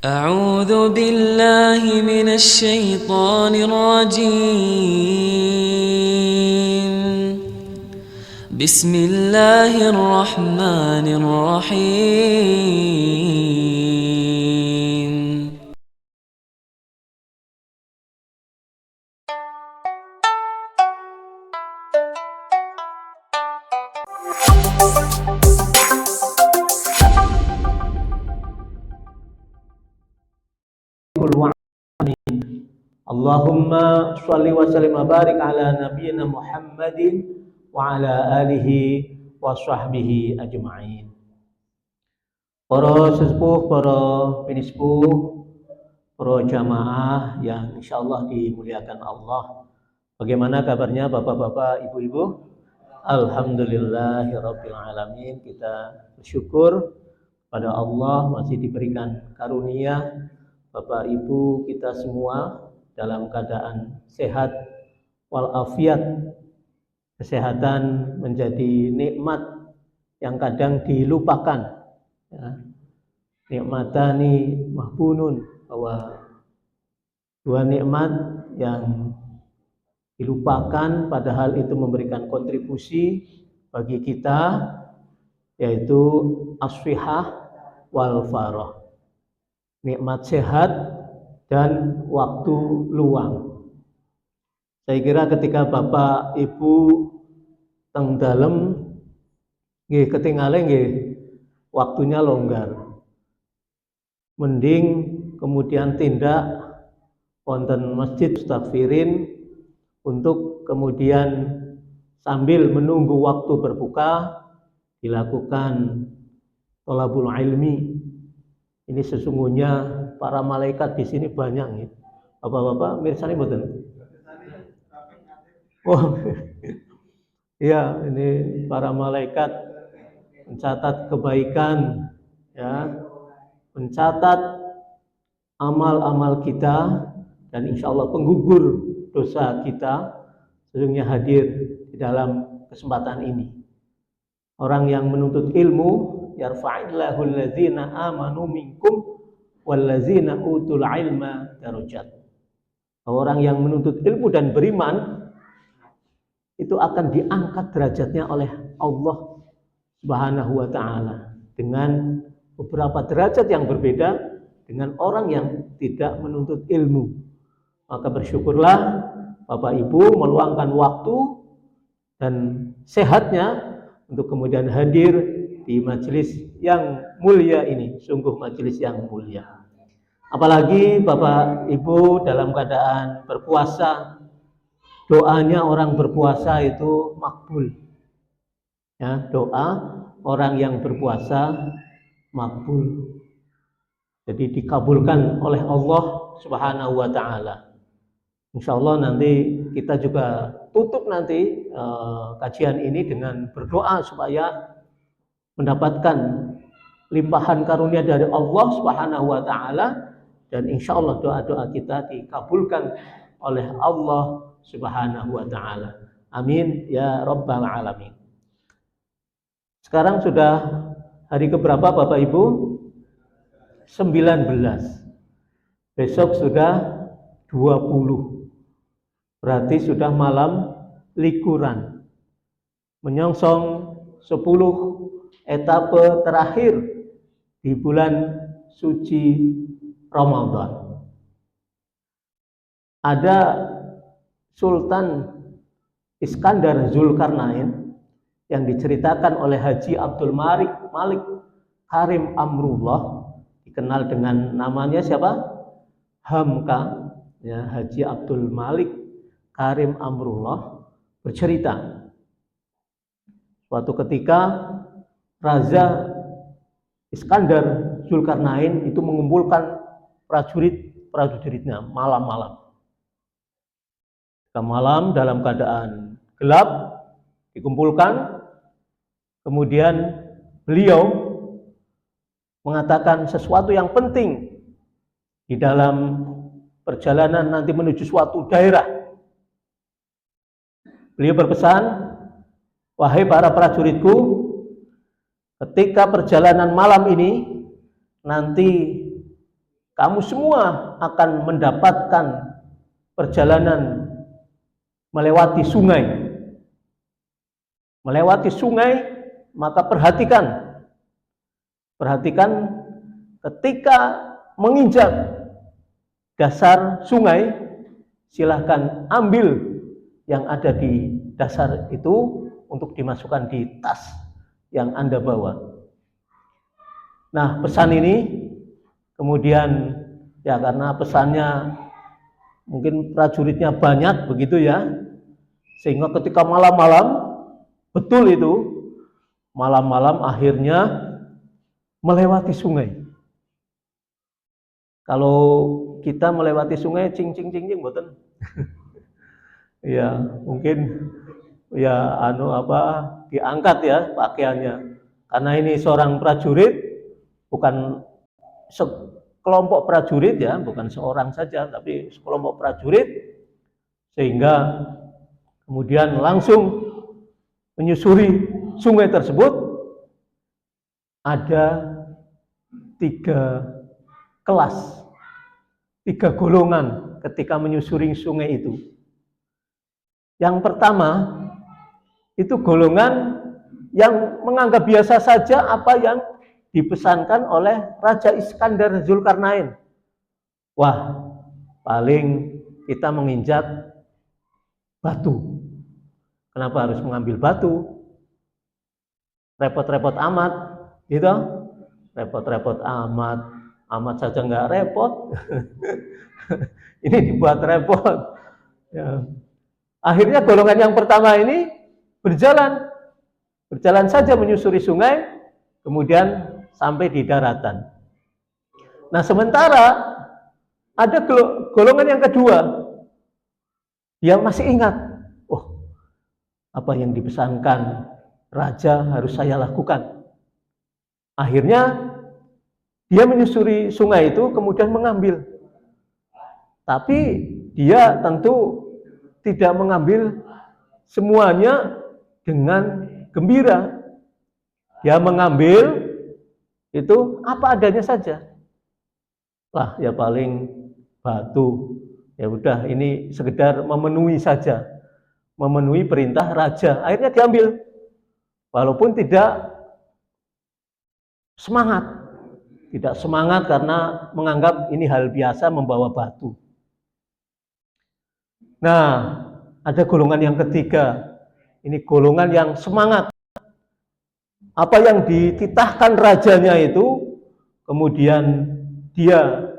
أعوذ بالله من الشيطان الرجيم. بسم الله الرحمن الرحيم. Allahumma sholli wa sallim wa barik ala nabiyyina Muhammadin wa ala alihi wa sahbihi ajma'in. Para sesepuh, para pinispuh, para jamaah yang insyaallah dimuliakan Allah. Bagaimana kabarnya Bapak-bapak, Ibu-ibu? Alhamdulillahirabbil alamin. Kita bersyukur pada Allah masih diberikan karunia Bapak Ibu kita semua dalam keadaan sehat walafiat. Kesehatan menjadi nikmat yang kadang dilupakan, ya. Nikmatani mahbunun, bahwa dua nikmat yang dilupakan padahal itu memberikan kontribusi bagi kita, yaitu as-shihah wal farah. Nikmat sehat dan waktu luang. Saya kira ketika Bapak Ibu teng dalem nggih ketinggalan nggih waktunya longgar. Mending kemudian tindak wonten masjid mustakfirin untuk kemudian sambil menunggu waktu berbuka dilakukan thalabul ilmi. Ini sesungguhnya para malaikat di sini banyak ya. Bapak-bapak mirsani mboten? Oh. Iya, ini para malaikat mencatat kebaikan, ya. Mencatat amal-amal kita dan insya Allah penggugur dosa kita sesungguhnya hadir di dalam kesempatan ini. Orang yang menuntut ilmu, yarfa'illahu allazina amanu minkum wallazina utul ilma darajat. Orang yang menuntut ilmu dan beriman itu akan diangkat derajatnya oleh Allah Subhanahu wa taala dengan beberapa derajat yang berbeda dengan orang yang tidak menuntut ilmu. Maka bersyukurlah Bapak Ibu meluangkan waktu dan sehatnya untuk kemudian hadir di majelis yang mulia ini. Sungguh majelis yang mulia. Apalagi Bapak Ibu dalam keadaan berpuasa, doanya orang berpuasa itu makbul. Ya, doa orang yang berpuasa makbul. Jadi dikabulkan oleh Allah Subhanahu wa taala. Insyaallah nanti kita juga tutup nanti kajian ini dengan berdoa supaya mendapatkan limpahan karunia dari Allah Subhanahu wa taala dan insyaallah doa-doa kita dikabulkan oleh Allah Subhanahu wa taala. Amin ya rabbal alamin. Sekarang sudah hari keberapa Bapak Ibu? 19. Besok sudah 20. Berarti sudah malam likuran. Menyongsong 10 etape terakhir di bulan suci Ramadan. Ada Sultan Iskandar Zulkarnain yang diceritakan oleh Haji Abdul Malik Karim Amrullah, dikenal dengan namanya siapa? Hamka, ya, Haji Abdul Malik Karim Amrullah bercerita suatu ketika Raja Iskandar Zulkarnain itu mengumpulkan prajuritnya malam-malam. Malam dalam keadaan gelap dikumpulkan, kemudian beliau mengatakan sesuatu yang penting di dalam perjalanan nanti menuju suatu daerah. Beliau berpesan, wahai para prajuritku, ketika perjalanan malam ini nanti kamu semua akan mendapatkan perjalanan melewati sungai. Melewati sungai, maka perhatikan ketika menginjak dasar sungai, silahkan ambil yang ada di dasar itu untuk dimasukkan di tas yang Anda bawa. Nah, pesan ini kemudian ya karena pesannya mungkin prajuritnya banyak begitu ya, sehingga ketika malam-malam, betul itu, malam-malam akhirnya melewati sungai. Kalau kita melewati sungai cing mboten. Ya, mungkin ya diangkat ya pakaiannya. Karena ini seorang prajurit, bukan sekelompok prajurit ya, bukan seorang saja, tapi sekelompok prajurit, sehingga kemudian langsung menyusuri sungai tersebut. Ada 3 kelas, 3 golongan ketika menyusuri sungai itu. Yang pertama, itu golongan yang menganggap biasa saja apa yang dipesankan oleh Raja Iskandar Zulkarnain. Wah, paling kita menginjak batu. Kenapa harus mengambil batu? Repot-repot amat, gitu? Repot-repot amat saja nggak repot. Ini dibuat repot. Ya. Akhirnya golongan yang pertama ini berjalan saja menyusuri sungai, kemudian sampai di daratan. Nah, sementara ada golongan yang kedua, dia masih ingat, apa yang dipesankan raja harus saya lakukan. Akhirnya dia menyusuri sungai itu kemudian mengambil. Tapi dia tentu tidak mengambil semuanya dengan gembira. Dia mengambil itu apa adanya saja. Lah ya paling batu. Ya udah ini sekedar memenuhi saja. Memenuhi perintah raja. Akhirnya diambil. Walaupun tidak semangat. Tidak semangat karena menganggap ini hal biasa membawa batu. Nah, ada golongan yang ketiga. Ini golongan yang semangat. Apa yang dititahkan rajanya itu, kemudian dia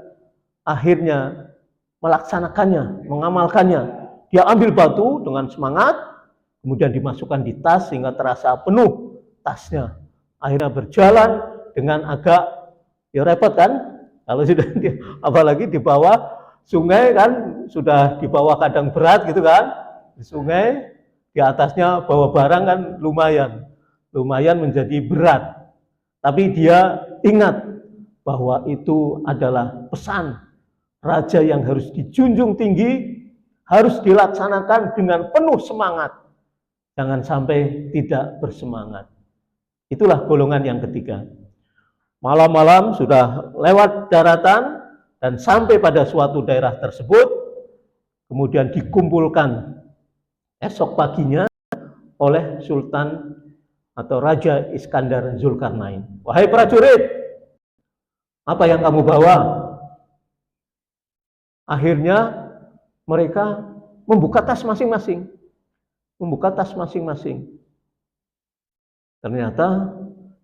akhirnya melaksanakannya, mengamalkannya. Dia ambil batu dengan semangat, kemudian dimasukkan di tas sehingga terasa penuh tasnya. Akhirnya berjalan dengan agak ya repot kan? Kalau sudah apalagi di bawah sungai kan, sudah di bawah kadang berat gitu kan? Di sungai, di atasnya bawa barang kan lumayan menjadi berat. Tapi dia ingat bahwa itu adalah pesan raja yang harus dijunjung tinggi, harus dilaksanakan dengan penuh semangat. Jangan sampai tidak bersemangat. Itulah golongan yang ketiga. Malam-malam sudah lewat daratan dan sampai pada suatu daerah tersebut, kemudian dikumpulkan esok paginya oleh Sultan atau Raja Iskandar Zulkarnain. Wahai prajurit, apa yang kamu bawa? Akhirnya mereka membuka tas masing-masing. Ternyata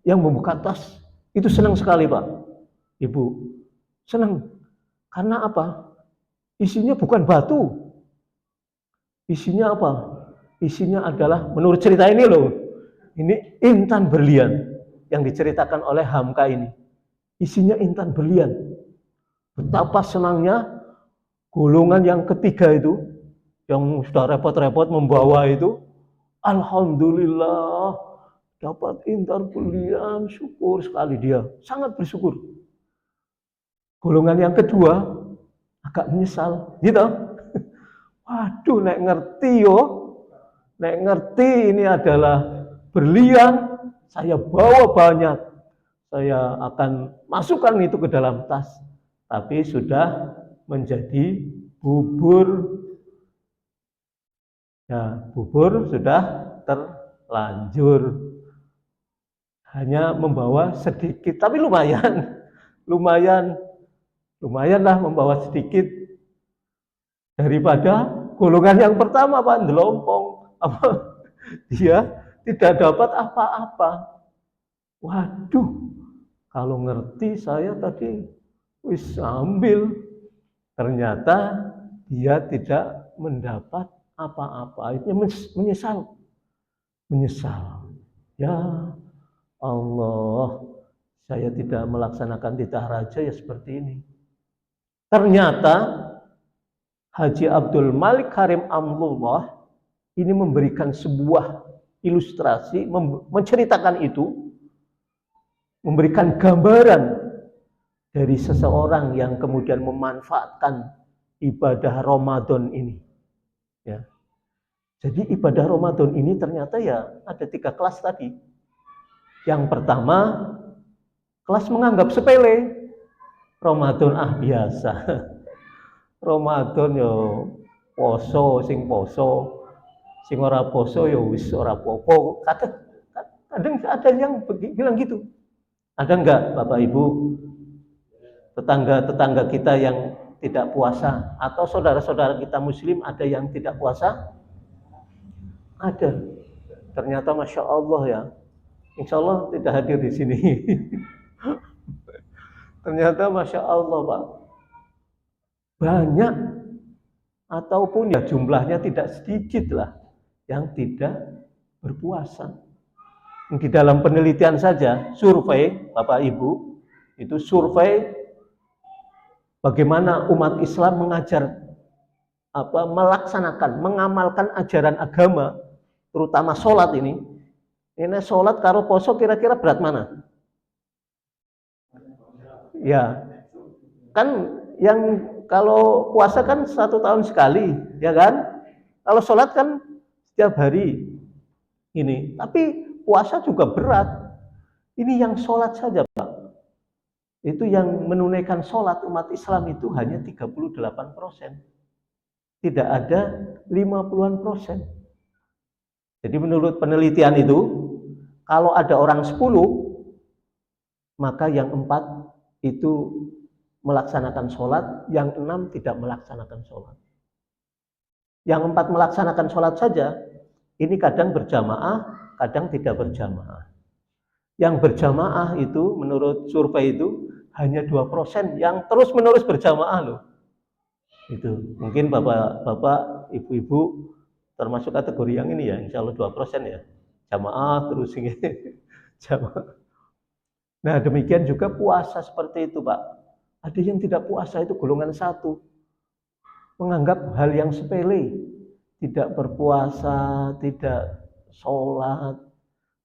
yang membuka tas itu senang sekali, Pak. Ibu, senang. Karena apa? Isinya bukan batu. Isinya apa? Isinya adalah, menurut cerita ini loh, ini intan berlian yang diceritakan oleh Hamka ini. Isinya intan berlian. Betapa senangnya golongan yang ketiga itu, yang sudah repot-repot membawa itu, alhamdulillah dapat intan berlian, syukur sekali dia, sangat bersyukur. Golongan yang kedua agak menyesal, gitu. Waduh, nek ngerti ini adalah berlian, saya bawa banyak, saya akan masukkan itu ke dalam tas. tapi sudah menjadi bubur. Ya, bubur sudah terlanjur. Hanya membawa sedikit, tapi lumayan. Lumayanlah membawa sedikit daripada golongan yang pertama, Pak, ndelompong. Dia tidak dapat apa-apa. Waduh, kalau ngerti saya tadi wis ambil. Ternyata dia tidak mendapat apa-apa. Itu menyesal. Ya Allah, saya tidak melaksanakan titah raja ya seperti ini. Ternyata Haji Abdul Malik Karim Amrullah ini memberikan sebuah ilustrasi, menceritakan itu, memberikan gambaran dari seseorang yang kemudian memanfaatkan ibadah Ramadan ini. Ya. Jadi ibadah Ramadan ini ternyata ya ada 3 kelas tadi. Yang pertama, kelas menganggap sepele. Ramadan biasa. Ramadan yo poso, sing poso, sing ora poso yo wis ora apa-apa. Kadang ada yang bilang gitu. Ada enggak Bapak Ibu tetangga-tetangga kita yang tidak puasa atau saudara-saudara kita muslim ada yang tidak puasa? Ada. Ternyata Masya Allah ya. Insya Allah tidak hadir di sini. Ternyata Masya Allah Pak. Banyak ataupun ya jumlahnya tidak sedikit lah yang tidak berpuasa. Di dalam penelitian saja, survei Bapak Ibu, itu survei bagaimana umat Islam melaksanakan, mengamalkan ajaran agama, terutama sholat ini. Ini sholat karo poso kira-kira berat mana? Ya, kan yang kalau puasa kan 1 tahun sekali, ya kan? Kalau sholat kan setiap hari ini. Tapi puasa juga berat. Ini yang sholat saja, Pak. Itu yang menunaikan sholat umat Islam itu hanya 38%. Tidak ada 50-an%. Jadi menurut penelitian itu, kalau ada orang 10, maka yang 4 itu melaksanakan sholat, yang 6 tidak melaksanakan sholat. Yang 4 melaksanakan sholat saja, ini kadang berjamaah, kadang tidak berjamaah. Yang berjamaah itu menurut survei itu hanya 2% yang terus-menerus berjamaah loh. Itu mungkin bapak-bapak, ibu-ibu termasuk kategori yang ini ya, insya Allah 2% ya. Jamaah terus ini. Jamaah. Nah demikian juga puasa seperti itu Pak. Ada yang tidak puasa itu golongan 1. Menganggap hal yang sepele. Tidak berpuasa, tidak sholat,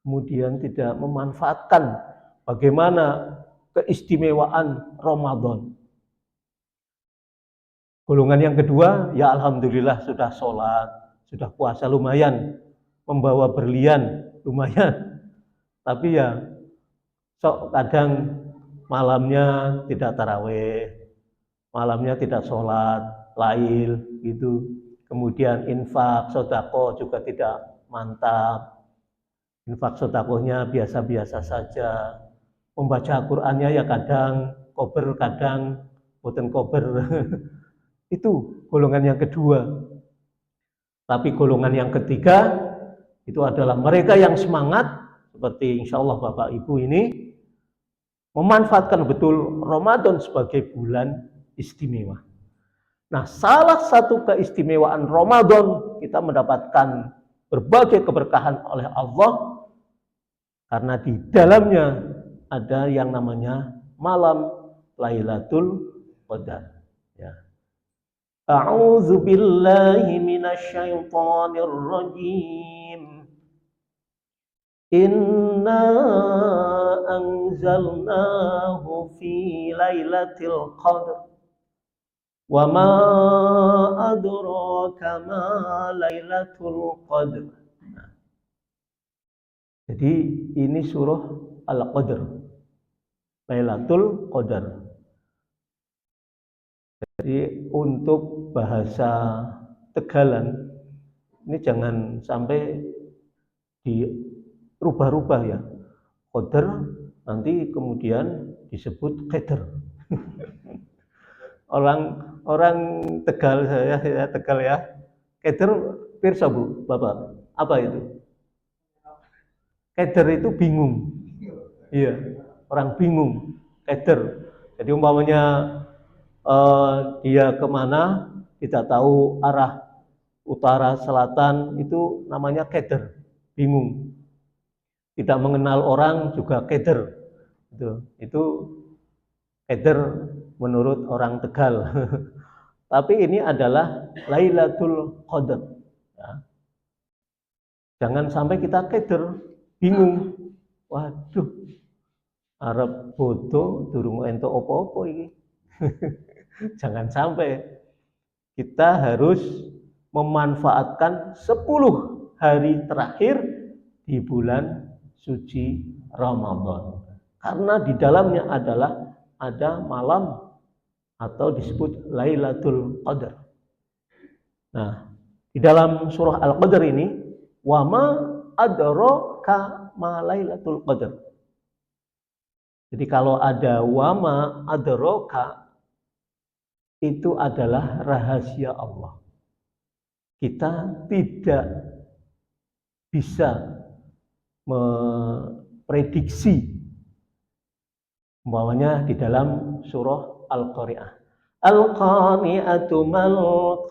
kemudian tidak memanfaatkan bagaimana keistimewaan Ramadan. Golongan yang kedua, ya Alhamdulillah sudah sholat, sudah puasa lumayan, membawa berlian lumayan. Tapi ya kadang malamnya tidak taraweh, malamnya tidak sholat, lail gitu. Kemudian infak, sodako juga tidak mantap. Infak sodakohnya biasa-biasa saja. Membaca Al-Qur'annya ya kadang kober, kadang boten kober. Itu golongan yang kedua. Tapi golongan yang ketiga itu adalah mereka yang semangat seperti insya Allah Bapak Ibu ini memanfaatkan betul Ramadan sebagai bulan istimewa. Nah, salah satu keistimewaan Ramadan kita mendapatkan berbagai keberkahan oleh Allah karena di dalamnya ada yang namanya malam Lailatul Qadar. Ya. A'udzu billahi minasyaitonir rajim. Inna anzalnahu fi lailatul qadr. Wa ma adraka ma lailatul qadr. Jadi ini surah Al-Qadr. Lailatul Qadar. Jadi untuk bahasa Tegalan ini jangan sampai dirubah-rubah ya. Qadar nanti kemudian disebut qadar. Orang Tegal saya Tegal ya. Qadar pirsa Bu, Bapak. Apa itu? Qadar itu bingung. Iya, orang bingung. Qadar. Jadi umpamanya dia kemana, tidak tahu arah utara, selatan, itu namanya keder, bingung. Tidak mengenal orang juga keder. Itu keder menurut orang Tegal. Tapi ini adalah Lailatul Qadar. Ya. Jangan sampai kita keder, bingung. Waduh, arep bodoh durung entuk apa-apa iki. Jangan sampai. Kita harus memanfaatkan 10 hari terakhir di bulan suci Ramadan. Karena di dalamnya ada malam atau disebut Lailatul Qadar. Nah, di dalam surah Al-Qadar ini, wa ma adraka ma Lailatul Qadar. Jadi kalau ada wa ma adraka, itu adalah rahasia Allah. Kita tidak bisa memprediksi umpamanya di dalam surah Al-Qari'ah. Al-qari'atu mal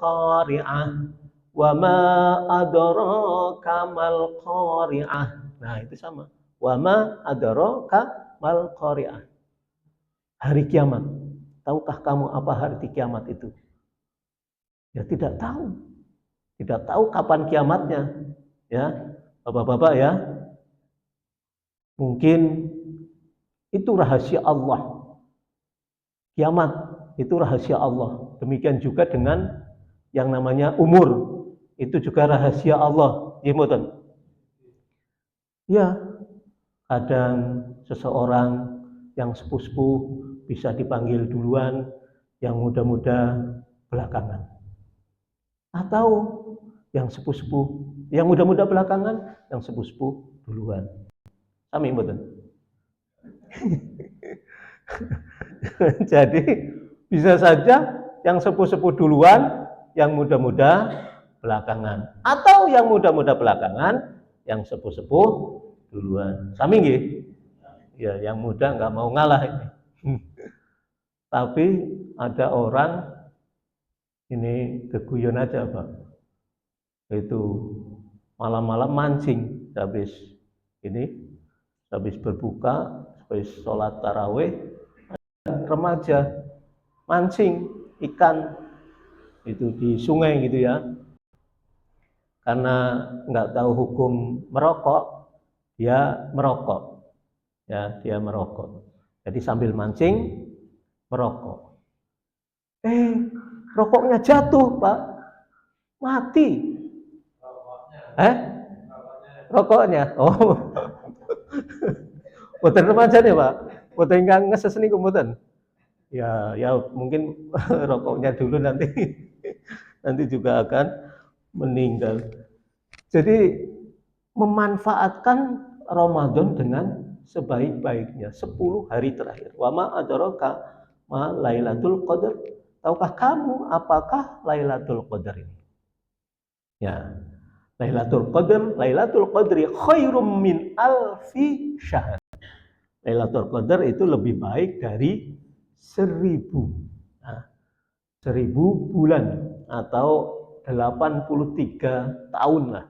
qari'ah wa ma adraka mal qari'ah. Nah, itu sama. Wa ma adraka mal qari'ah. Hari kiamat. Tahukah kamu apa hari kiamat itu? Ya tidak tahu. Tidak tahu kapan kiamatnya. Ya, Bapak-bapak ya. Mungkin itu rahasia Allah. Kiamat itu rahasia Allah. Demikian juga dengan yang namanya umur. Itu juga rahasia Allah. Ya, kadang seseorang yang sepuh-sepuh bisa dipanggil duluan, yang muda-muda belakangan. Atau yang sepuh-sepuh, yang muda-muda belakangan, yang sepuh-sepuh duluan. Sami mboten. Jadi bisa saja yang sepuh-sepuh duluan, yang muda-muda belakangan. Atau yang muda-muda belakangan, yang sepuh-sepuh duluan. Sami nggih? Ya, yang muda nggak mau ngalah ini. Tapi ada orang ini keguyon aja Pak. Itu malam-malam mancing habis berbuka, habis sholat tarawih, remaja mancing ikan itu di sungai gitu ya. Karena nggak tahu hukum merokok, dia merokok. Ya, dia merokok. Jadi sambil mancing merokok. Rokoknya jatuh, Pak. Mati. Rokoknya. Oh. Boten remaja nih, Pak. Boten ingkang ngeses niku mboten. Ya mungkin rokoknya dulu nanti juga akan meninggal. Jadi memanfaatkan Ramadan dengan sebaik-baiknya 10 hari terakhir. Wa ma adraka ma Lailatul Qadar. Tahukah kamu apakah Lailatul Qadar ini? Ya. Lailatul Qadri khairum min alfi syahr. Lailatul Qadar itu lebih baik dari 1000. Nah, 1000 bulan atau 83 tahun lah.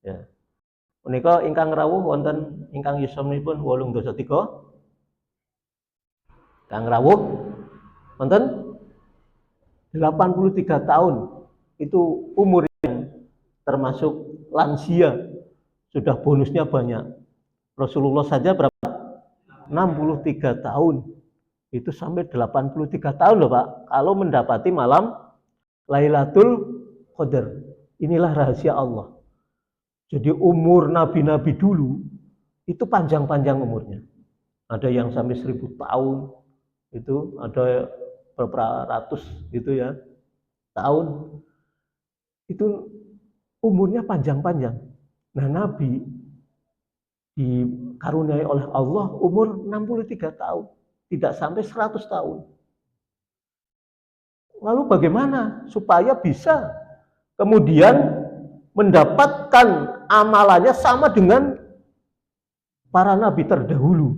Ya. Menika ingkang rawuh wonten ingkang yuswanipun 83. Ingkang rawuh wonten 83 tahun. Itu umur yang termasuk lansia. Sudah bonusnya banyak. Rasulullah saja berapa? 63 tahun. Itu sampai 83 tahun loh Pak. Kalau mendapati malam Lailatul Qadar. Inilah rahasia Allah. Jadi umur nabi-nabi dulu itu panjang-panjang umurnya. Ada yang sampai 1000 tahun, itu ada berapa ratus gitu ya tahun, itu umurnya panjang-panjang. Nah, Nabi dikaruniai oleh Allah umur 63 tahun, tidak sampai 100 tahun. Lalu bagaimana supaya bisa kemudian mendapatkan amalannya sama dengan para nabi terdahulu?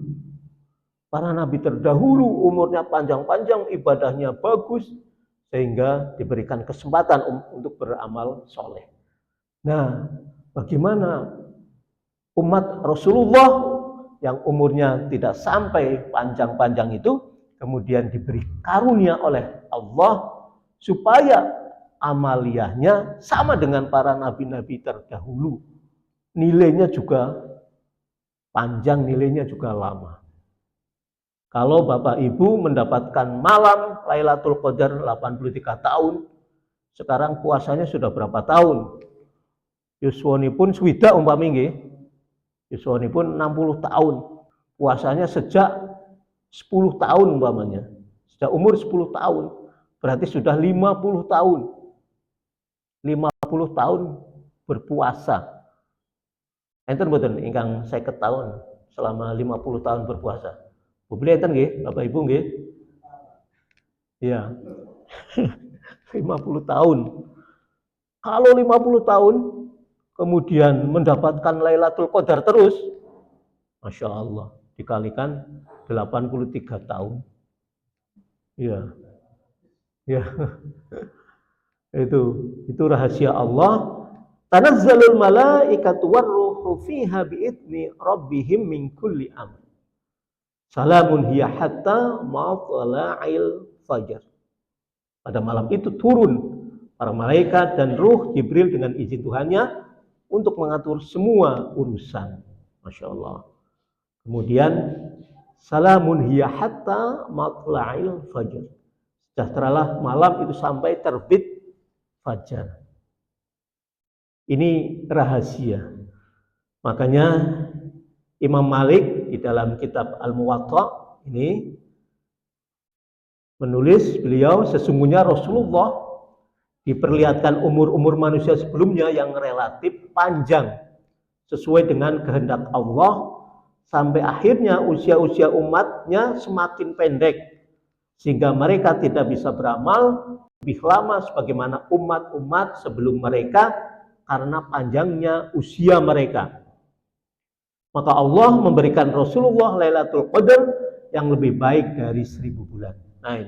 Para nabi terdahulu umurnya panjang-panjang, ibadahnya bagus, sehingga diberikan kesempatan untuk beramal soleh. Nah, bagaimana umat Rasulullah yang umurnya tidak sampai panjang-panjang itu kemudian diberi karunia oleh Allah supaya amaliyahnya sama dengan para nabi-nabi terdahulu. Nilainya juga panjang, nilainya juga lama. Kalau Bapak Ibu mendapatkan malam Lailatul Qadar 83 tahun, sekarang puasanya sudah berapa tahun? Yuswanipun swidak umpami nggih. Yuswanipun 60 tahun. Puasanya sejak 10 tahun umpamanya. Sejak umur 10 tahun. Berarti sudah 50 tahun. 50 tahun berpuasa. Enten mboten ingkang 50 tahun selama 50 tahun berpuasa. Boleh enten nggih, Bapak Ibu nggih? Iya. 50 tahun. Kalau 50 tahun kemudian mendapatkan Lailatul Qadar terus, Masya Allah, dikalikan 83 tahun. Iya. Ya. Itu rahasia Allah. Tanazzalul malaikatu warruhu fiha bi'idni rabbihim min kulli amr. Salamun hiya hatta matla'il fajar. Pada malam itu turun para malaikat dan ruh Jibril dengan izin Tuhannya untuk mengatur semua urusan. Masya Allah. Kemudian salamun hiya hatta matla'il fajar. Sejahteralah malam itu sampai terbit fajar. Ini rahasia. Makanya Imam Malik di dalam kitab Al-Muwatta ini menulis, beliau sesungguhnya Rasulullah diperlihatkan umur-umur manusia sebelumnya yang relatif panjang sesuai dengan kehendak Allah, sampai akhirnya usia-usia umatnya semakin pendek sehingga mereka tidak bisa beramal lebih lama sebagaimana umat-umat sebelum mereka karena panjangnya usia mereka. Maka Allah memberikan Rasulullah Lailatul Qadar yang lebih baik dari 1000 bulan. Nah,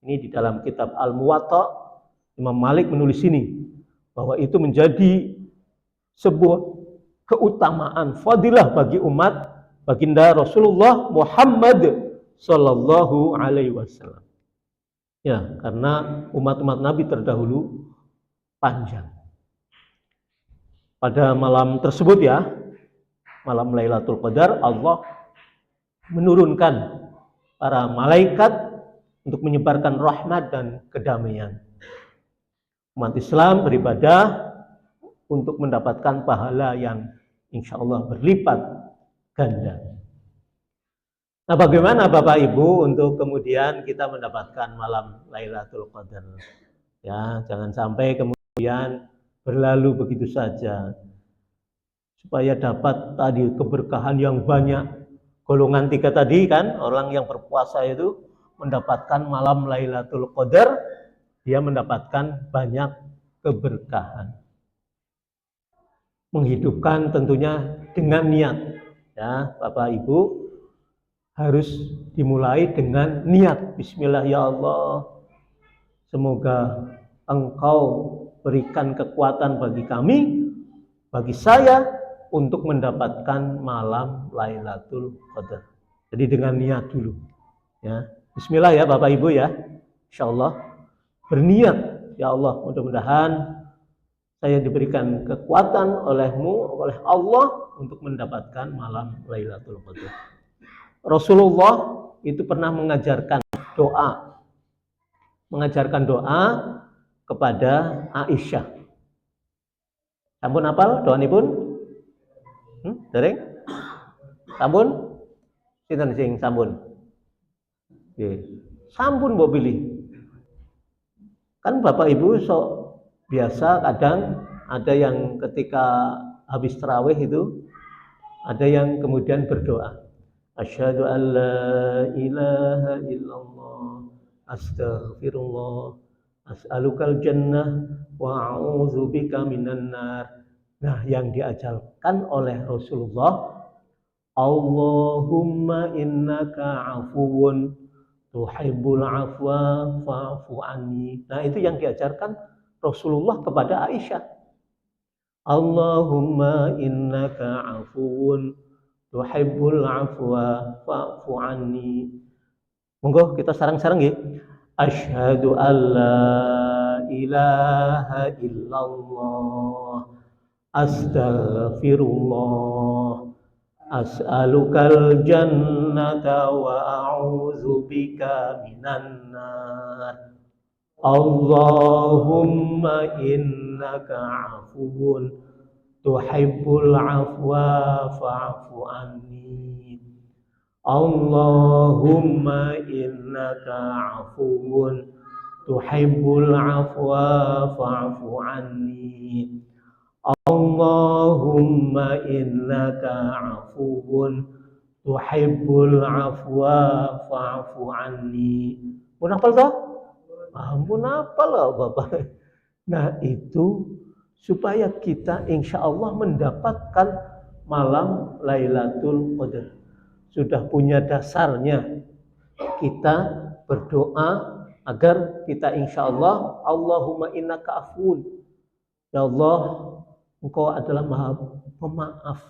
ini di dalam kitab Al-Muwatta Imam Malik menulis ini bahwa itu menjadi sebuah keutamaan fadilah bagi umat baginda Rasulullah Muhammad sallallahu alaihi wasallam. Ya, karena umat-umat Nabi terdahulu panjang. Pada malam tersebut ya, malam Lailatul Qadar, Allah menurunkan para malaikat untuk menyebarkan rahmat dan kedamaian. Umat Islam beribadah untuk mendapatkan pahala yang insya Allah berlipat ganda. Nah, bagaimana Bapak Ibu untuk kemudian kita mendapatkan malam Lailatul Qadar? Ya, jangan sampai kemudian berlalu begitu saja. Supaya dapat tadi keberkahan yang banyak. Golongan 3 tadi kan, orang yang berpuasa itu mendapatkan malam Lailatul Qadar, dia mendapatkan banyak keberkahan. Menghidupkan tentunya dengan niat. Ya, Bapak Ibu harus dimulai dengan niat. Bismillah ya Allah. Semoga Engkau berikan kekuatan bagi kami, bagi saya untuk mendapatkan malam Lailatul Qadar. Jadi dengan niat dulu. Ya, Bismillah ya Bapak Ibu ya. Insyaallah berniat, ya Allah, mudah-mudahan saya diberikan kekuatan oleh-Mu, oleh Allah untuk mendapatkan malam Lailatul Qadar. Rasulullah itu pernah mengajarkan doa kepada Aisyah. Sampun apal doanipun? Dereng? Sampun? Sinten sing sampun? Nggih. Sampun mbok pilih. Kan Bapak Ibu biasa kadang ada yang ketika habis tarawih itu ada yang kemudian berdoa. Asyhadu an la ilaha illallah astaghfirullah as'alukal jannah wa a'udzubika minan nar. Nah, yang diajarkan oleh Rasulullah, Allahumma innaka afuwun tuhibbul afwa fa'fu anni. Nah, itu yang diajarkan Rasulullah kepada Aisyah. Allahumma innaka afuwun tuhibbul afwa fa'fu anni. Monggo kita sarang-sarang nggih. Asyhadu an la ilaha illallah astaghfirullah as'alukal jannata wa a'udzubika minan nar. Allahumma innaka afuwun tuhibbul afwa fa'fu anni. Allahumma innaka afuwun tuhibbul afwa fa'fu anni. Allahumma innaka afuwun tuhibbul afwa fa'fu anni. Pun hafal toh? Ampun hafal loh Bapak. Nah, itu supaya kita insya Allah mendapatkan malam Lailatul Qadar. Sudah punya dasarnya. Kita berdoa agar kita insya Allah, Allahumma innaka afuwun. Ya Allah, Engkau adalah Maha Pemaaf.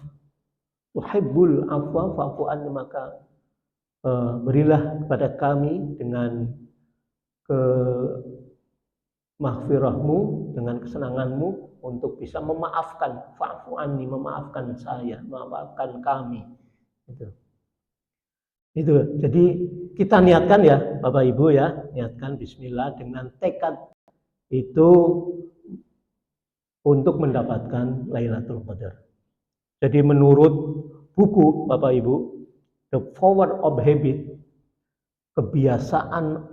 Tuhibbul afwa fa'fu anni, maka berilah kepada kami dengan mahfirahmu, dengan kesenanganmu untuk bisa memaafkan, fa'fu anni, memaafkan saya, memaafkan kami. Itu. Jadi kita niatkan ya Bapak Ibu ya, niatkan bismillah dengan tekad itu untuk mendapatkan Lailatul Qadar. Jadi menurut buku Bapak Ibu, The Power of Habit, kebiasaan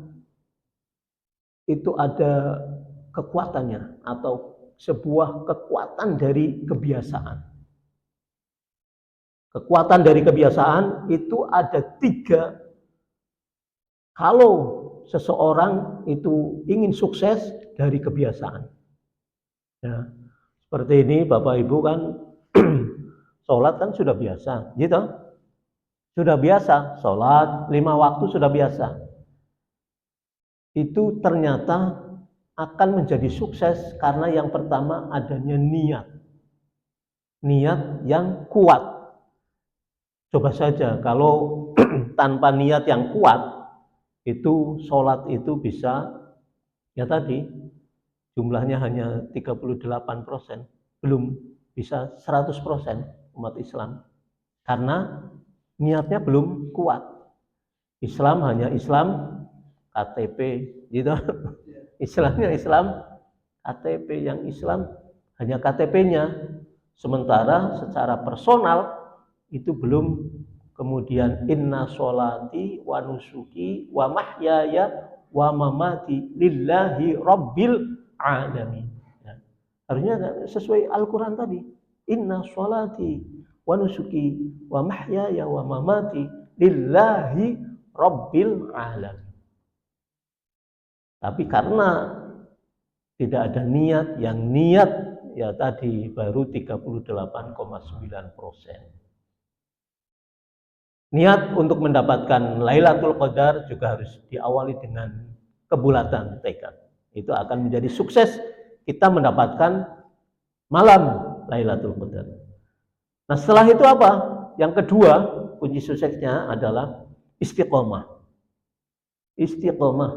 itu ada kekuatannya atau sebuah kekuatan dari kebiasaan. Kekuatan dari kebiasaan itu ada 3. Kalau seseorang itu ingin sukses dari kebiasaan. Ya, seperti ini Bapak Ibu kan sholat kan sudah biasa, gitu. Sudah biasa, sholat 5 waktu sudah biasa. Itu ternyata akan menjadi sukses karena yang pertama adanya niat. Niat yang kuat. Coba saja kalau tanpa niat yang kuat, itu sholat itu bisa, ya tadi, jumlahnya hanya 38%, belum bisa 100% umat Islam. Karena niatnya belum kuat. Islam hanya Islam KTP, gitu. Islamnya Islam KTP, yang Islam hanya KTP-nya. Sementara secara personal itu belum. Kemudian inna sholati wa nusuki wa mahyaya wa mamati lillahi rabbil alamin. Ya. Harusnya sesuai Al-Quran tadi. Inna sholati wa nusuki wa mahyaya wa mamati lillahi rabbil alamin. Tapi karena tidak ada niat, yang niat ya tadi baru 38,9%. Niat untuk mendapatkan Lailatul Qadar juga harus diawali dengan kebulatan tekad. Itu akan menjadi sukses kita mendapatkan malam Lailatul Qadar. Nah, setelah itu apa? Yang kedua, kunci suksesnya adalah istiqomah. Istiqomah.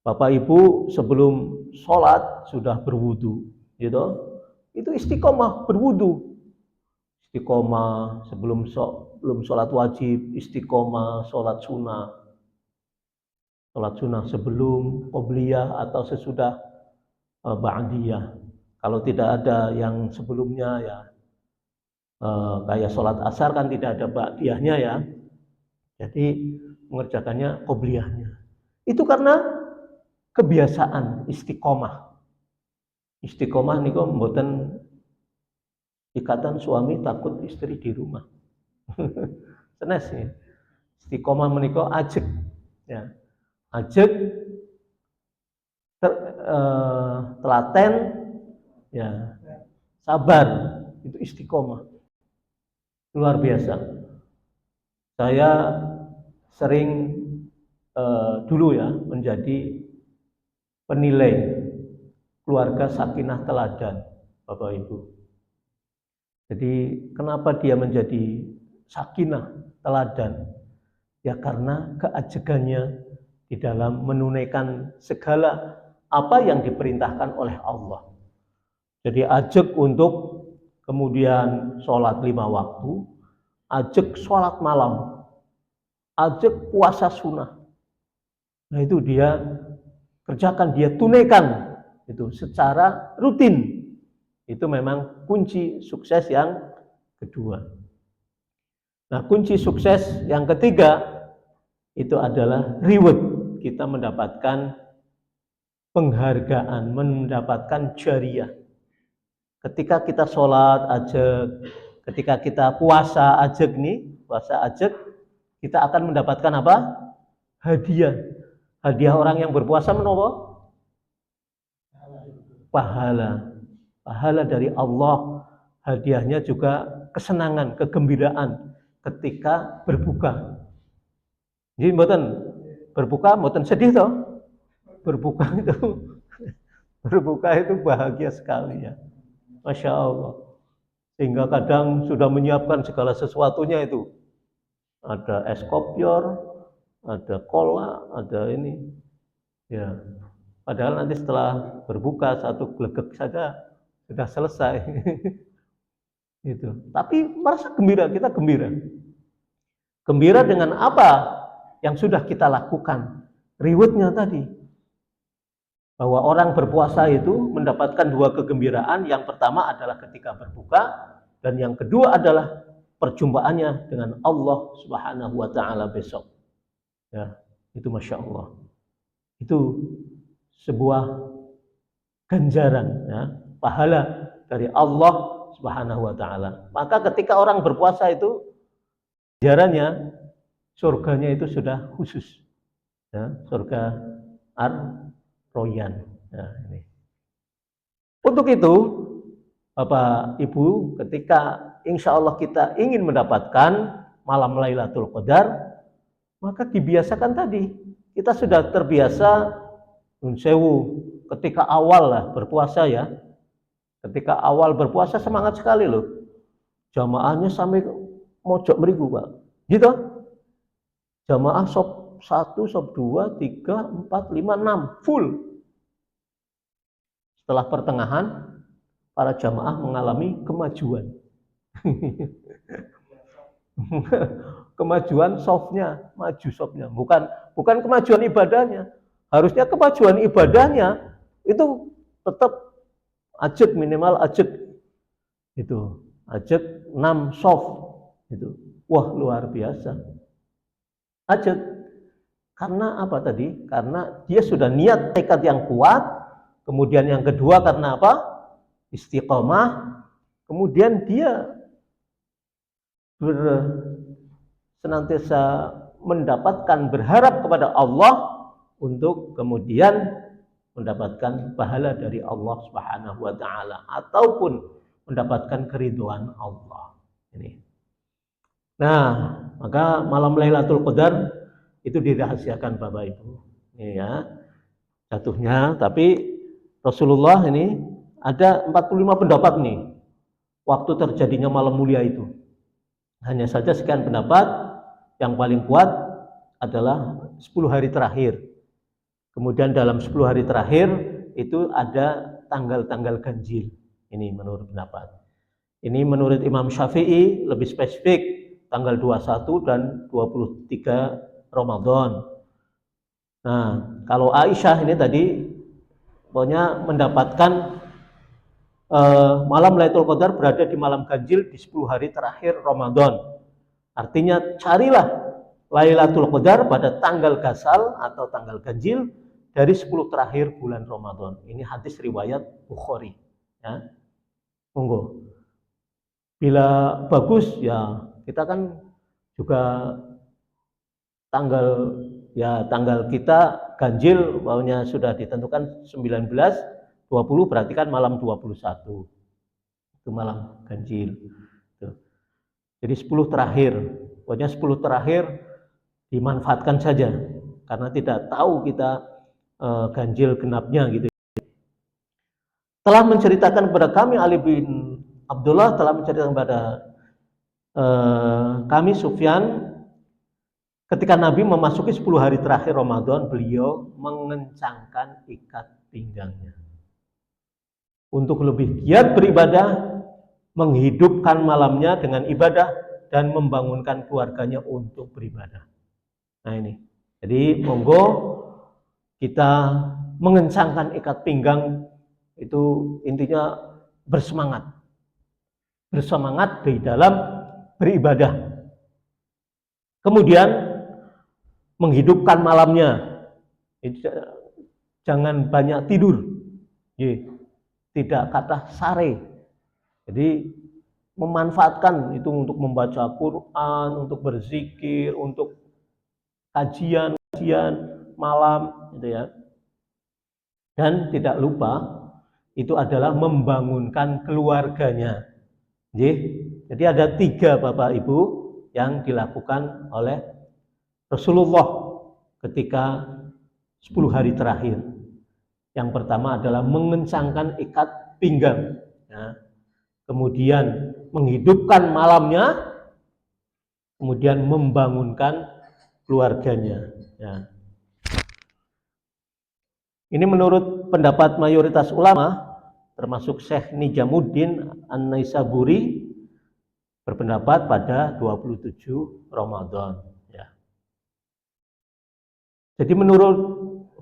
Bapak Ibu sebelum sholat sudah berwudu, gitu. Itu istiqomah berwudu. Istiqomah sebelum sholat wajib, istiqomah sholat sunnah. Sholat sunnah sebelum qobliyah atau sesudah ba'diyah. Kalau tidak ada yang sebelumnya ya, kayak sholat asar kan tidak ada ba'diyahnya ya. Jadi mengerjakannya qobliyahnya. Itu karena kebiasaan istiqomah. Istiqomah niku mboten ikatan suami takut istri di rumah. Senes ya. Istiqomah menika ajeg ya. Ajeg telaten ya, sabar, itu istiqomah. Luar biasa. Saya sering dulu ya menjadi penilai keluarga sakinah teladan, Bapak Ibu. Jadi kenapa dia menjadi sakinah teladan? Ya karena keajegannya di dalam menunaikan segala apa yang diperintahkan oleh Allah. Jadi ajeg untuk kemudian sholat 5 waktu, ajeg sholat malam, ajeg puasa sunnah. Nah itu dia kerjakan, dia tunaikan itu secara rutin. Itu memang kunci sukses yang kedua. Nah kunci sukses yang ketiga itu adalah reward. Kita mendapatkan penghargaan, mendapatkan jariah. Ketika kita sholat ajeg, ketika kita puasa ajeg nih, puasa ajeg, kita akan mendapatkan apa? Hadiah. Hadiah orang yang berpuasa menapa? Pahala. Pahala dari Allah. Hadiahnya juga kesenangan, kegembiraan ketika berbuka. Jadi mboten berbuka, mboten sedih toh. Berbuka itu bahagia sekali ya. Masya Allah. Sehingga kadang sudah menyiapkan segala sesuatunya itu. Ada es kopior, ada cola, ada ini. Ya. Padahal nanti setelah berbuka satu glegek saja sudah selesai. Itu. Tapi merasa gembira, kita gembira. Gembira dengan apa yang sudah kita lakukan. Rewardnya tadi. Bahwa orang berpuasa itu mendapatkan 2 kegembiraan. Yang pertama adalah ketika berbuka, dan yang kedua adalah perjumpaannya dengan Allah Subhanahu wa taala besok. Ya, itu Masya Allah. Itu sebuah ganjaran ya, pahala dari Allah Subhanahu wa taala. Maka ketika orang berpuasa itu ganjarannya surganya itu sudah khusus. Ya, surga Ar-Royan. Ya, ini. Untuk itu, Bapak Ibu, ketika insya Allah kita ingin mendapatkan malam Lailatul Qadar, maka dibiasakan tadi. Kita sudah terbiasa nun sewu ketika awal lah berpuasa ya. Ketika awal berpuasa semangat sekali loh. Jamaahnya sampai mojok meriku, Pak. Gitu. Jamaah sop 1, sop 2, 3, 4, 5, 6 full. Setelah pertengahan para jamaah mengalami kemajuan. Kemajuan softnya, maju softnya, bukan kemajuan ibadahnya. Harusnya kemajuan ibadahnya itu tetap ajeg, minimal ajeg itu, ajeg 6 soft itu. Wah, luar biasa. Ajeg karena apa tadi? Karena dia sudah niat, tekad yang kuat. Kemudian yang kedua karena apa? Istiqomah. Kemudian dia senantiasa mendapatkan, berharap kepada Allah untuk kemudian mendapatkan pahala dari Allah Subhanahu wa taala ataupun mendapatkan keridhaan Allah. Ini. Nah, maka malam Lailatul Qadar itu dirahasiakan Bapak Ibu. Ini ya. Jatuhnya, tapi Rasulullah ini ada 45 pendapat nih waktu terjadinya malam mulia itu. Hanya saja sekian pendapat. Yang paling kuat adalah 10 hari terakhir. Kemudian dalam 10 hari terakhir itu ada tanggal-tanggal ganjil. Ini menurut pendapat. Ini menurut Imam Syafi'i lebih spesifik tanggal 21 dan 23 Ramadan. Nah, kalau Aisyah ini tadi pokoknya mendapatkan malam Lailatul Qadar berada di malam ganjil di 10 hari terakhir Ramadan. Artinya carilah Lailatul Qadar pada tanggal gasal atau tanggal ganjil dari 10 terakhir bulan Ramadan. Ini hadis riwayat Bukhari. Ya. Monggo. Bila bagus ya kita kan juga tanggal kita ganjil bahwanya sudah ditentukan 19, 20 berarti kan malam 21. Itu malam ganjil. Tuh. Jadi 10 terakhir. Pokoknya 10 terakhir dimanfaatkan saja karena tidak tahu kita ganjil genapnya gitu. Telah menceritakan kepada kami Ali bin Abdullah telah menceritakan kepada kami Sufyan ketika Nabi memasuki 10 hari terakhir Ramadan, beliau mengencangkan ikat pinggangnya untuk lebih giat beribadah, menghidupkan malamnya dengan ibadah dan membangunkan keluarganya untuk beribadah. Nah ini, jadi monggo kita mengencangkan ikat pinggang itu intinya bersemangat di dalam beribadah. Kemudian menghidupkan malamnya, jangan banyak tidur, tidak kata sare. Jadi memanfaatkan itu untuk membaca Quran, untuk berzikir, untuk kajian malam, gitu ya. Dan tidak lupa itu adalah membangunkan keluarganya. Jadi ada 3 Bapak Ibu yang dilakukan oleh Rasulullah ketika 10 hari terakhir. Yang pertama adalah mengencangkan ikat pinggang, ya. Kemudian menghidupkan malamnya, kemudian membangunkan keluarganya. Ya. Ini menurut pendapat mayoritas ulama, termasuk Syekh Nijamuddin An-Naisaburi, berpendapat pada 27 Ramadan. Ya. Jadi menurut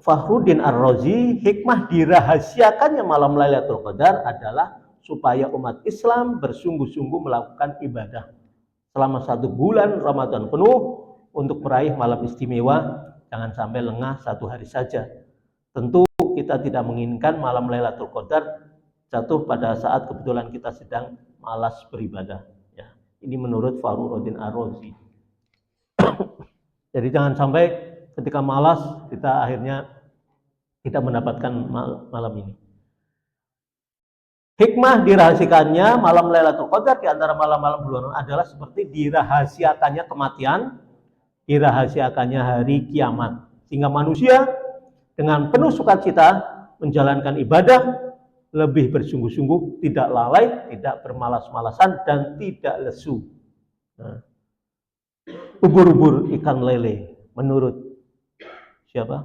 Fakhruddin Ar-Razi, hikmah dirahasiakannya malam Lailatul Qadar adalah supaya umat Islam bersungguh-sungguh melakukan ibadah selama 1 bulan Ramadan penuh untuk meraih malam istimewa, jangan sampai lengah 1 hari saja. Tentu kita tidak menginginkan malam Lailatul Qadar jatuh pada saat kebetulan kita sedang malas beribadah. Ya, ini menurut Fakhruddin Ar-Razi. Jadi jangan sampai ketika malas kita akhirnya tidak mendapatkan malam ini. Hikmah dirahasiakannya malam Lailatul Qadar di antara malam-malam bulan adalah seperti dirahasiakannya kematian, dirahasiakannya hari kiamat, sehingga manusia dengan penuh sukacita menjalankan ibadah, lebih bersungguh-sungguh, tidak lalai, tidak bermalas-malasan, dan tidak lesu. Nah, ubur-ubur ikan lele, menurut siapa?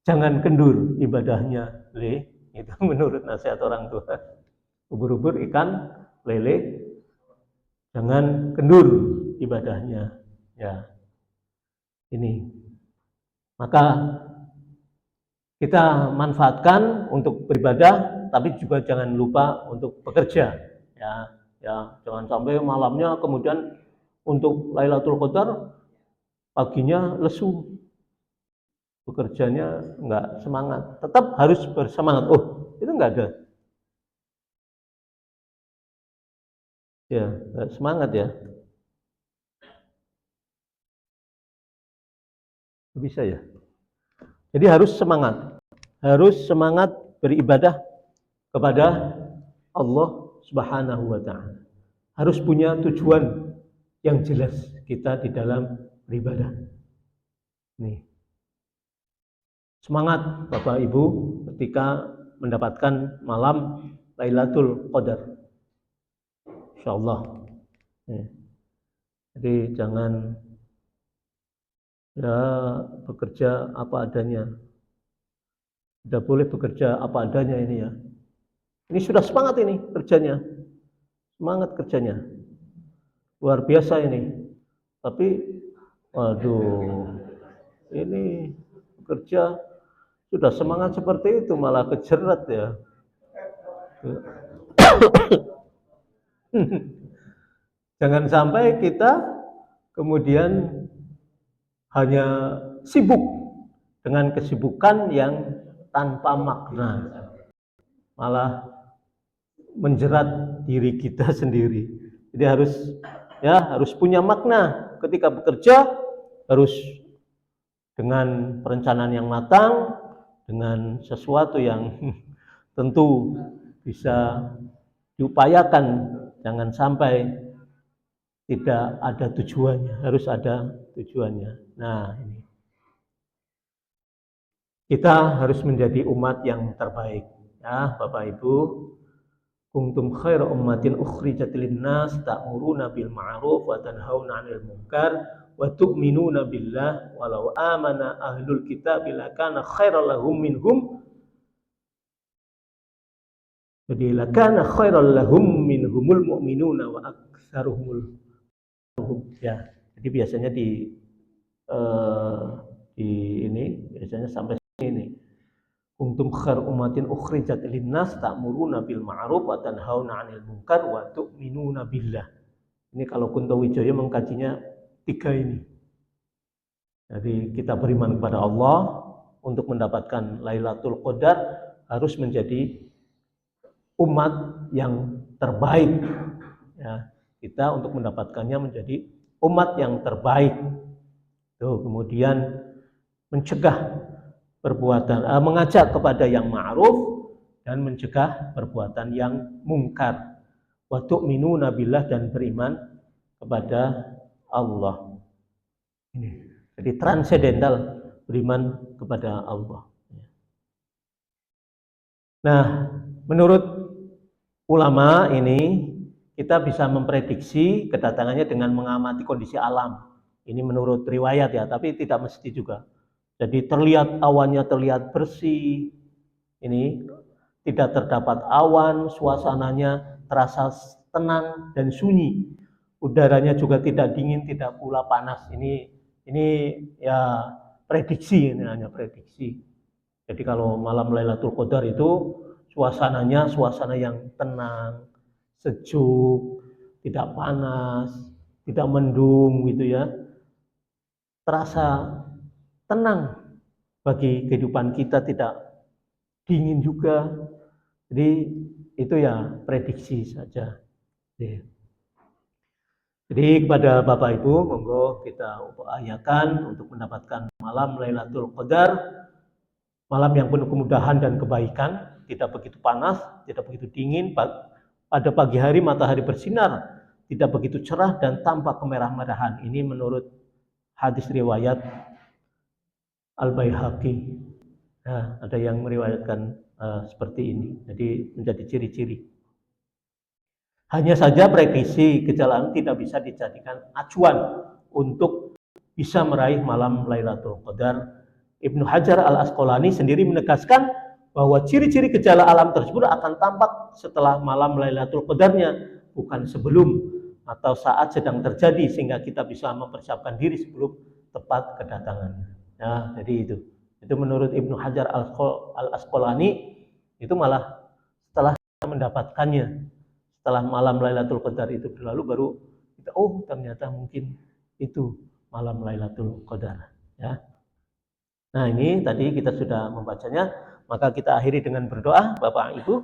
Jangan kendur ibadahnya, Le. Itu menurut nasihat orang tua. Ubur-ubur ikan lele, jangan kendur ibadahnya. Ya, ini. Maka kita manfaatkan untuk beribadah, tapi juga jangan lupa untuk bekerja. Ya, jangan sampai malamnya kemudian untuk Lailatul Qadar paginya lesu, bekerjanya enggak semangat. Tetap harus bersemangat. Oh, itu enggak ada. Ya, enggak semangat ya. Bisa ya. Jadi harus semangat beribadah kepada Allah Subhanahu wa taala. Harus punya tujuan yang jelas kita di dalam beribadah. Nih. Semangat Bapak Ibu ketika mendapatkan malam Lailatul Qadar. Insyaallah. Jadi jangan ya bekerja apa adanya. Tidak boleh bekerja apa adanya ini ya. Ini sudah semangat ini kerjanya. Semangat kerjanya. Luar biasa ini. Tapi waduh. Ini bekerja sudah semangat seperti itu malah kejerat ya. Jangan sampai kita kemudian hanya sibuk dengan kesibukan yang tanpa makna, malah menjerat diri kita sendiri. Jadi harus punya makna ketika bekerja, harus dengan perencanaan yang matang, dengan sesuatu yang tentu bisa diupayakan, jangan sampai tidak ada tujuannya, harus ada tujuannya. Nah, ini kita harus menjadi umat yang terbaik, ya Bapak Ibu. Kuntum khaira ummatin ukhrijat lin-nas ta'muruna bil ma'ruf wa tanhauna 'anil munkar wa tu'minuna billah walau amana ahlul kitab lakana khairal lahum minhum. Jadi lakana khairal lahum minhumul mu'minuna wa aktsaruhumul ya. Jadi biasanya di ini biasanya sampai sini. Kuntum khair ummatin ukhrijat linnas ta'muruna bil ma'ruf wa tanhauna 'anil munkar wa tu'minuna billah. Ini kalau Kunto Wijaya mengkajinya 3 ini. Jadi kita beriman kepada Allah, untuk mendapatkan Lailatul Qadar harus menjadi umat yang terbaik. Ya, kita untuk mendapatkannya menjadi umat yang terbaik. Tuh, kemudian mencegah perbuatan, mengajak kepada yang ma'ruf dan mencegah perbuatan yang mungkar. Wa tu'minuna billah, dan beriman kepada Allah. Ini. Jadi transendental, beriman kepada Allah. Nah, menurut ulama ini kita bisa memprediksi kedatangannya dengan mengamati kondisi alam. Ini menurut riwayat ya, tapi tidak mesti juga. Jadi terlihat awannya terlihat bersih, ini tidak terdapat awan, suasananya terasa tenang dan sunyi, udaranya juga tidak dingin, tidak pula panas. Ini ya prediksi, ini hanya prediksi. Jadi kalau malam Lailatul Qadar itu suasananya suasana yang tenang, sejuk, tidak panas, tidak mendung gitu ya, terasa tenang bagi kehidupan kita, tidak dingin juga. Jadi itu ya prediksi saja. Jadi kepada Bapak Ibu, monggo kita upayakan untuk mendapatkan malam Lailatul Qadar, malam yang penuh kemudahan dan kebaikan, tidak begitu panas, tidak begitu dingin. Pada pagi hari matahari bersinar, tidak begitu cerah dan tampak kemerah-merahan. Ini menurut hadis riwayat Al-Baihaqi. Nah, ada yang meriwayatkan seperti ini. Jadi menjadi ciri-ciri. Hanya saja prediksi gejala tidak bisa dijadikan acuan untuk bisa meraih malam Lailatul Qadar. Ibnu Hajar Al-Asqalani sendiri menegaskan bahwa ciri-ciri gejala alam tersebut akan tampak setelah malam Lailatul Qadarnya, bukan sebelum atau saat sedang terjadi, sehingga kita bisa mempersiapkan diri sebelum tepat kedatangannya. Nah, jadi itu menurut Ibnu Hajar Al-Asqalani, itu malah setelah mendapatkannya, setelah malam Lailatul Qadar itu berlalu, baru kita ternyata mungkin itu malam Lailatul Qadar, ya. Nah, ini tadi kita sudah membacanya, maka kita akhiri dengan berdoa. Bapak Ibu,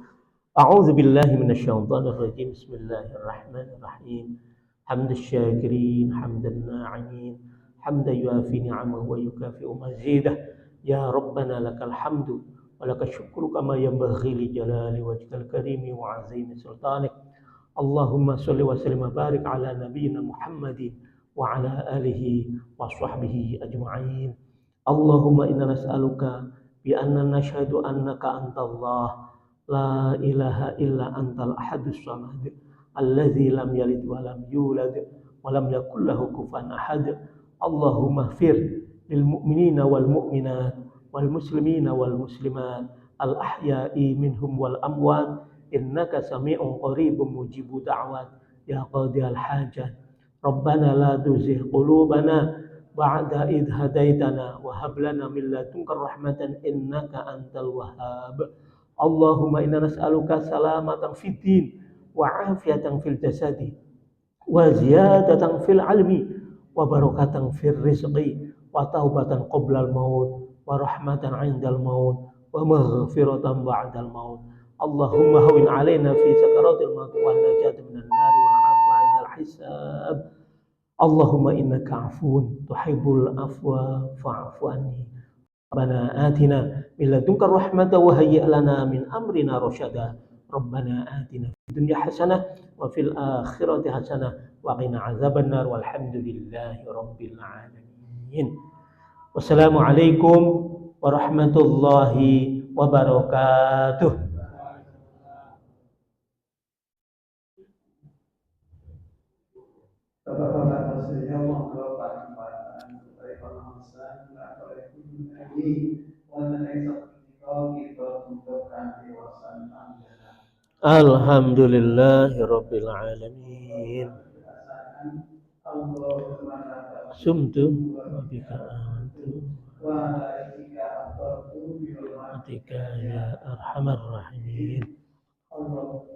a'udzubillahi minasyaitonirrajim. Bismillahirrahmanirrahim. Hamdasy syakirin, hamdan na'imin, hamdan yuafi ni'amahu wa yukafi'u mazidah. Ya Rabbana lakal hamdu wa lakal syukru kama yanbaghi li jalali wajhikal karimi wa 'azimi sultanik. Allahumma shalli wa sallim wa barik ala nabiyyina Muhammadin wa ala alihi wa sahbihi ajma'in. Allahumma inna nas'aluka bi anna nashhadu annaka antallah la ilaha illa antal ahadus samad alladzi lam yalid wa lam yulad wa lam yakul lahu kufuwan ahad. Allahumma ighfir lil mu'minina wal mu'minat wal muslimina wal muslimat al ahya'i minhum wal amwat innaka sami'un qaribun mujibud da'wat ya qadiyal hajat. Rabbana la tuzigh qulubana ba'da idh hadaitana wa hab lana min ladunka rahmatan innaka antal wahhab. Allahumma inna nas'aluka salamatan fid din wa afiyatan fil jasadi wa ziyadatan fil ilmi wa barakatan fil rizqi wa taubatan qoblal maut wa rahmatan 'indal maut wa maghfiratan ba'dal maut. Allahumma hawwin 'alaina fi sakaratil maut wa najatan minan nar wal 'afwa 'indal hisab. Allahumma innaka 'afuwun tuhibbul afwa fa'fu anni. Rabbana atina min ladunka rahmatan wa hayyi' lana min amrina rasyada. Rabbana atina fid dunya hasanah wa fil akhirati hasanah wa qina azabannar walhamdulillahi rabbil alamin. Wassalamualaikum warahmatullahi wabarakatuh. Bapak-bapak sekalian, monggo panjenengan utawi pamahasan oleh Ibu Nabi wonten ing sapunika kita tutup kanthi wasan panggilan. Alhamdulillahirabbil alamin. Allahumma laka Sumtu wa bika amantu wa alaika afdaltu bi atika ya arhamar rahimin. Allah